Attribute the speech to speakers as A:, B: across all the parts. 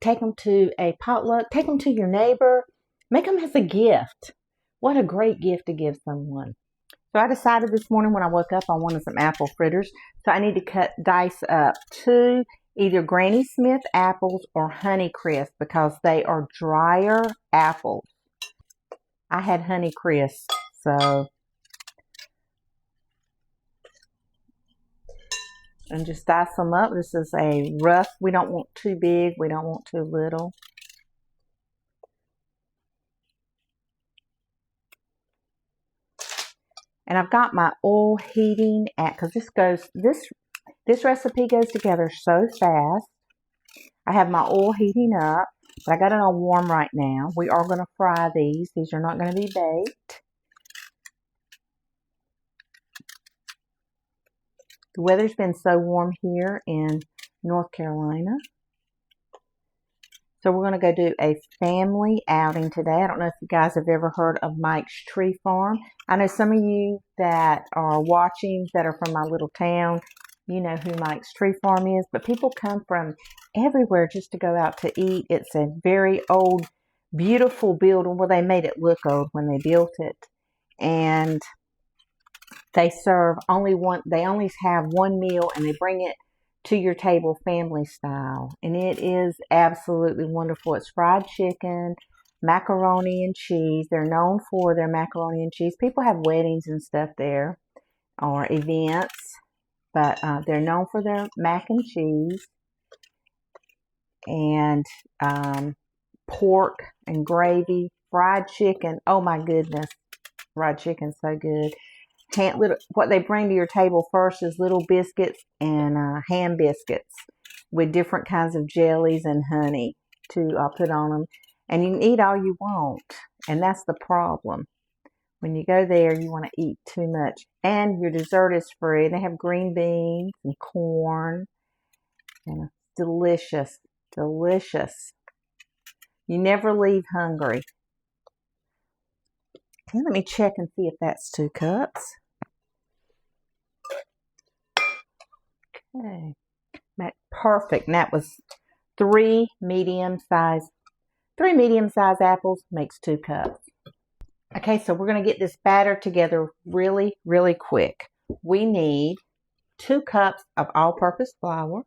A: take them to a potluck, take them to your neighbor, make them as a gift. What a great gift to give someone. So I decided this morning when I woke up I wanted some apple fritters. So I need to dice up 2 either Granny Smith apples or Honeycrisp because they are drier apples. I had Honeycrisp, so. And just dice them up. This is a rough, we don't want too big, we don't want too little. And I've got my oil heating at, because this recipe goes together so fast. I have my oil heating up, but I got it on warm right now. We are going to fry these. These are not going to be baked. The weather's been so warm here in North Carolina. So we're going to go do a family outing today. I don't know if you guys have ever heard of Mike's Tree Farm. I know some of you that are watching that are from my little town, you know who Mike's Tree Farm is. But people come from everywhere just to go out to eat. It's a very old, beautiful building. Well, they made it look old when they built it. And they serve they only have one meal and they bring it to your table family style. And it is absolutely wonderful. It's fried chicken, macaroni and cheese. They're known for their macaroni and cheese. People have weddings and stuff there or events, but they're known for their mac and cheese and pork and gravy, fried chicken. Oh my goodness, fried chicken's so good. What they bring to your table first is little biscuits and ham biscuits with different kinds of jellies and honey to put on them. And you can eat all you want. And that's the problem. When you go there, you want to eat too much. And your dessert is free. They have green beans and corn. And it's delicious. Delicious. You never leave hungry. Okay, let me check and see if that's 2 cups. Okay, that's perfect. And that was 3 medium-sized apples makes 2 cups. Okay, so we're going to get this batter together really, really quick. We need 2 cups of all-purpose flour,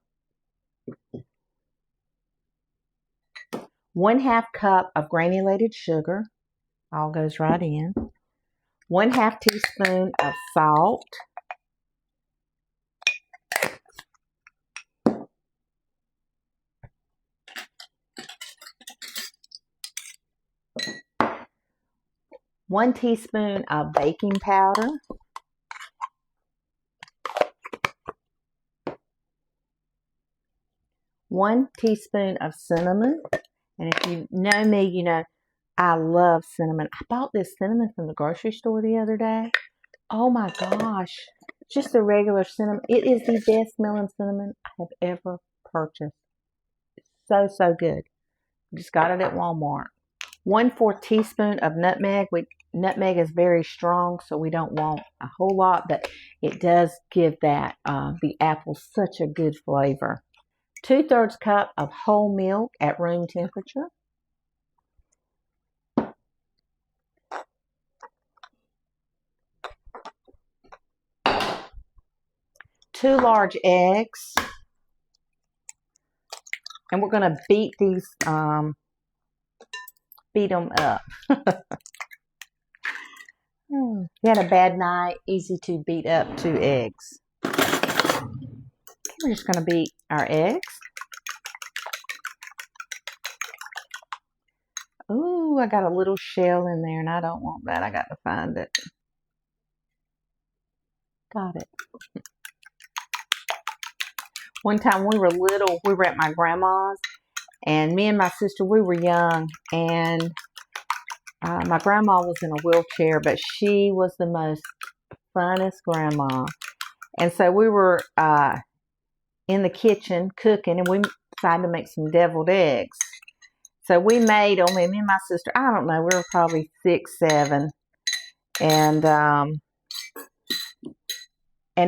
A: 1/2 cup of granulated sugar, all goes right in, 1/2 teaspoon of salt, 1 teaspoon of baking powder, 1 teaspoon of cinnamon. And if you know me, you know I love cinnamon. I bought this cinnamon from the grocery store the other day. Oh my gosh. Just the regular cinnamon. It is the best smelling cinnamon I have ever purchased. It's so, so good. Just got it at Walmart. 1/4 teaspoon of nutmeg. Nutmeg is very strong, so we don't want a whole lot, but it does give that the apple such a good flavor. 2/3 cup of whole milk at room temperature. 2 large eggs. And we're going to beat these, beat them up. You had a bad night, easy to beat up 2 eggs. We're just going to beat our eggs. Ooh, I got a little shell in there and I don't want that. I got to find it. Got it. One time we were little, we were at my grandma's, and me and my sister, we were young, and my grandma was in a wheelchair, but she was the most funnest grandma. And so we were in the kitchen cooking, and we decided to make some deviled eggs. So we made them, and me and my sister, I don't know, we were probably 6, 7, and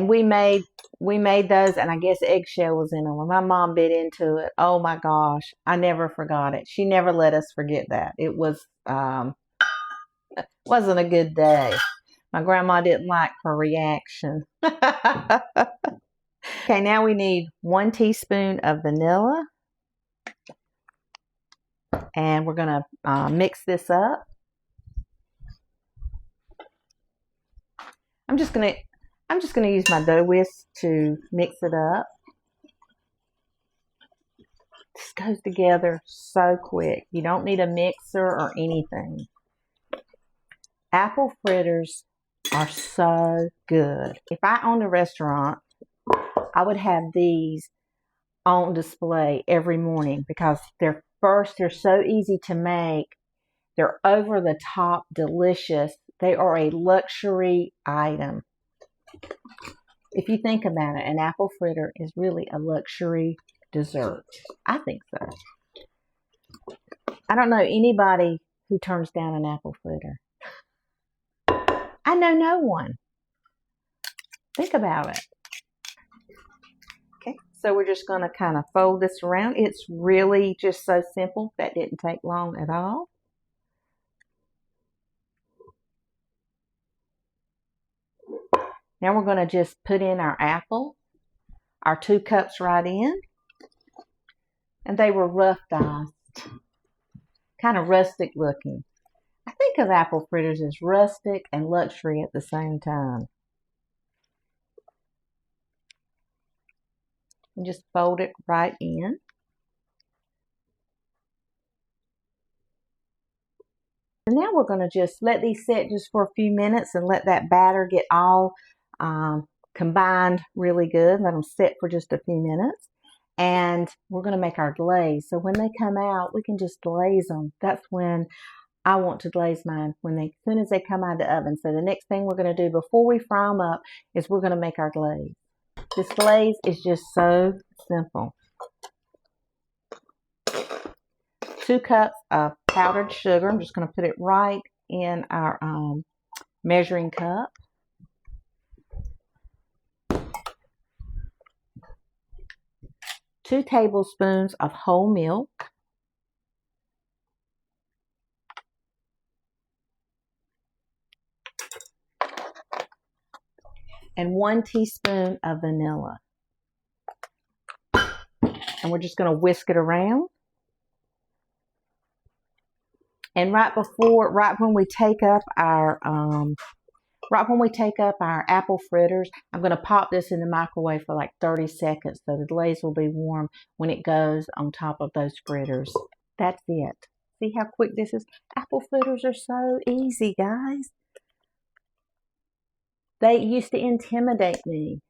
A: we made we made those, and I guess eggshell was in them. When my mom bit into it, oh my gosh, I never forgot it. She never let us forget that. It was wasn't a good day. My grandma didn't like her reaction. Okay, now we need 1 teaspoon of vanilla, and we're gonna mix this up. I'm just gonna use my dough whisk to mix it up. This goes together so quick. You don't need a mixer or anything. Apple fritters are so good. If I owned a restaurant, I would have these on display every morning because they're so easy to make. They're over the top delicious. They are a luxury item. If you think about it, an apple fritter is really a luxury dessert. I think so. I don't know anybody who turns down an apple fritter. I know no one. Think about it. Okay, so we're just going to kind of fold this around. It's really just so simple. That didn't take long at all. Now we're going to just put in our apple, our 2 cups right in. And they were rough diced, kind of rustic looking. I think of apple fritters as rustic and luxury at the same time. And just fold it right in. And now we're going to just let these set just for a few minutes and let that batter get all combined really good. Let them sit for just a few minutes. And we're going to make our glaze. So when they come out, we can just glaze them. That's when I want to glaze mine, as soon as they come out of the oven. So the next thing we're going to do before we fry them up is we're going to make our glaze. This glaze is just so simple. 2 cups of powdered sugar. I'm just going to put it right in our measuring cup. 2 tablespoons of whole milk. And 1 teaspoon of vanilla. And we're just going to whisk it around. And right when we take up our apple fritters, I'm going to pop this in the microwave for like 30 seconds so the glaze will be warm when it goes on top of those fritters. That's it. See how quick this is? Apple fritters are so easy, guys. They used to intimidate me.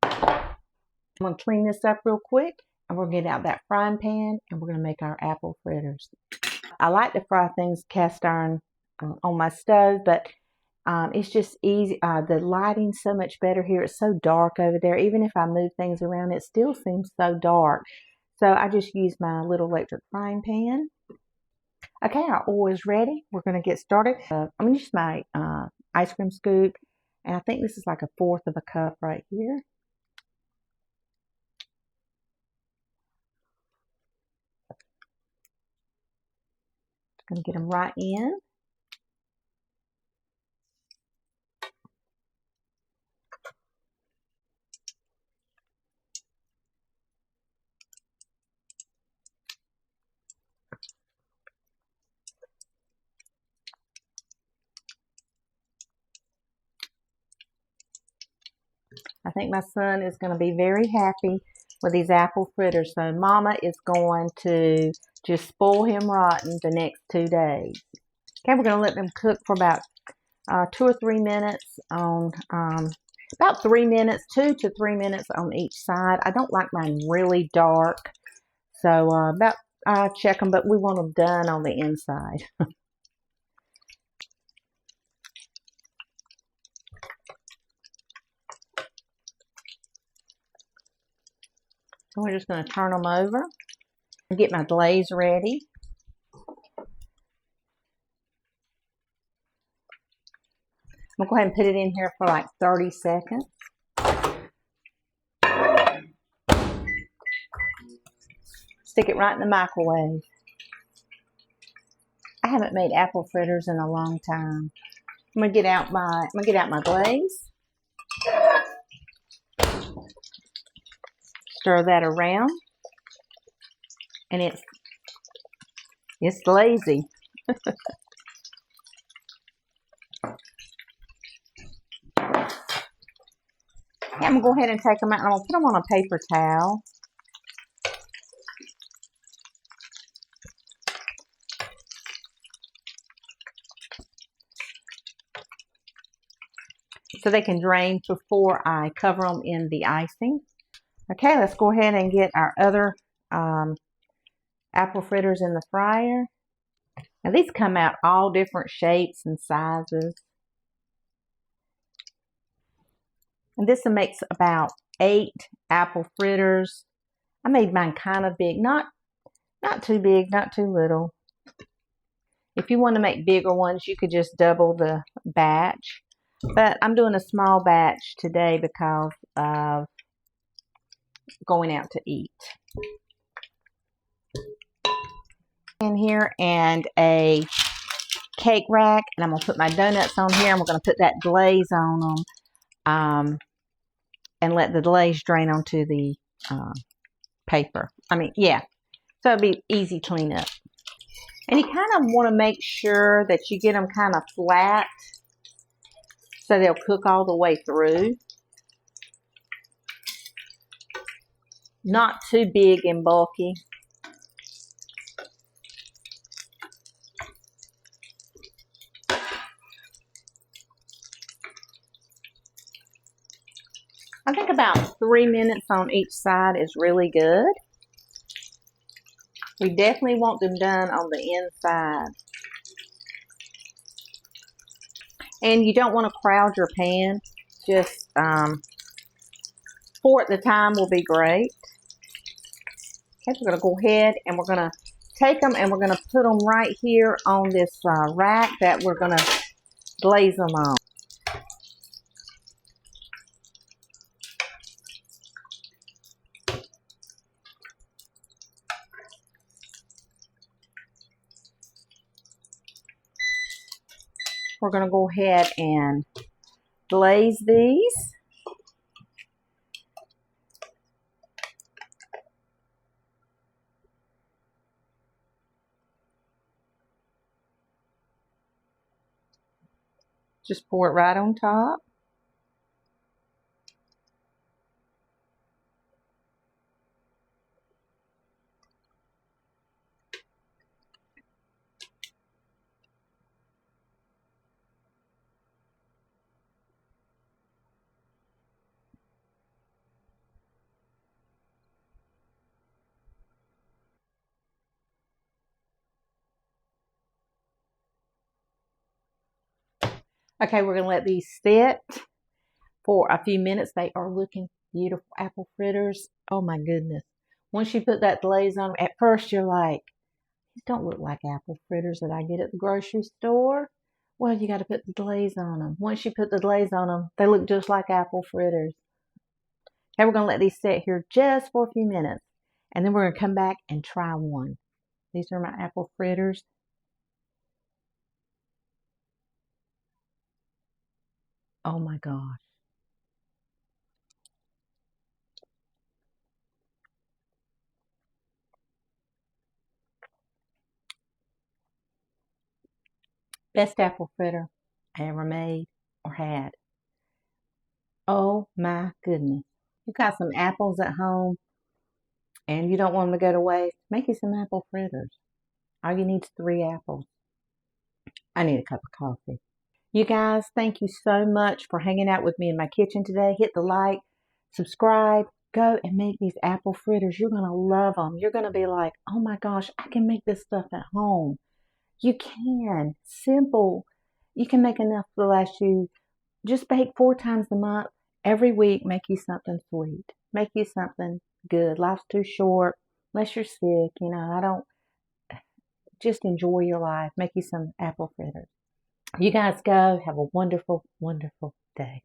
A: I'm going to clean this up real quick, and we're going to get out that frying pan, and we're going to make our apple fritters. I like to fry things cast iron on my stove, but it's just easy. The lighting's so much better here. It's so dark over there. Even if I move things around, it still seems so dark. So I just use my little electric frying pan. Okay, our oil is ready. We're going to get started. I'm going to use my ice cream scoop, and I think this is like 1/4 of a cup right here. Going to get them right in. I think my son is going to be very happy with these apple fritters. So Mama is going to just spoil him rotten the next 2 days. Okay, we're going to let them cook for about 2 or 3 minutes on, about 3 minutes, 2 to 3 minutes on each side. I don't like mine really dark. So check them, but we want them done on the inside. So we're just going to turn them over and get my glaze ready. I'm going to go ahead and put it in here for like 30 seconds. Stick it right in the microwave. I haven't made apple fritters in a long time. I'm gonna get out my glaze. Stir that around, and it's lazy. I'm gonna go ahead and take them out, and I'm gonna put them on a paper towel. So they can drain before I cover them in the icing. Okay, let's go ahead and get our other apple fritters in the fryer. Now these come out all different shapes and sizes. And this makes about 8 apple fritters. I made mine kind of big, not too big, not too little. If you want to make bigger ones, you could just double the batch. But I'm doing a small batch today because of going out to eat. In here, and a cake rack, and I'm going to put my donuts on here, and we're going to put that glaze on them, and let the glaze drain onto the paper. Yeah, so it'll be easy cleanup. And you kind of want to make sure that you get them kind of flat so they'll cook all the way through. Not too big and bulky. I think about 3 minutes on each side is really good. We definitely want them done on the inside. And you don't want to crowd your pan. Just 4 at the time will be great. Okay, we're going to go ahead and we're going to take them and we're going to put them right here on this rack that we're going to glaze them on. We're going to go ahead and glaze these. Just pour it right on top. Okay, we're going to let these sit for a few minutes. They are looking beautiful apple fritters. Oh my goodness. Once you put that glaze on them, at first you're like, these don't look like apple fritters that I get at the grocery store. Well, you got to put the glaze on them. Once you put the glaze on them, they look just like apple fritters. Okay, we're going to let these sit here just for a few minutes. And then we're going to come back and try one. These are my apple fritters. Oh my gosh. Best apple fritter I ever made or had. Oh my goodness. You got some apples at home and you don't want them to go to waste. Make you some apple fritters. All you need is 3 apples. I need a cup of coffee. You guys, thank you so much for hanging out with me in my kitchen today. Hit the like, subscribe, go and make these apple fritters. You're going to love them. You're going to be like, oh my gosh, I can make this stuff at home. You can. Simple. You can make enough to last you. Just bake 4 times a month. Every week, make you something sweet. Make you something good. Life's too short. Unless you're sick, just enjoy your life. Make you some apple fritters. You guys go. Have a wonderful, wonderful day.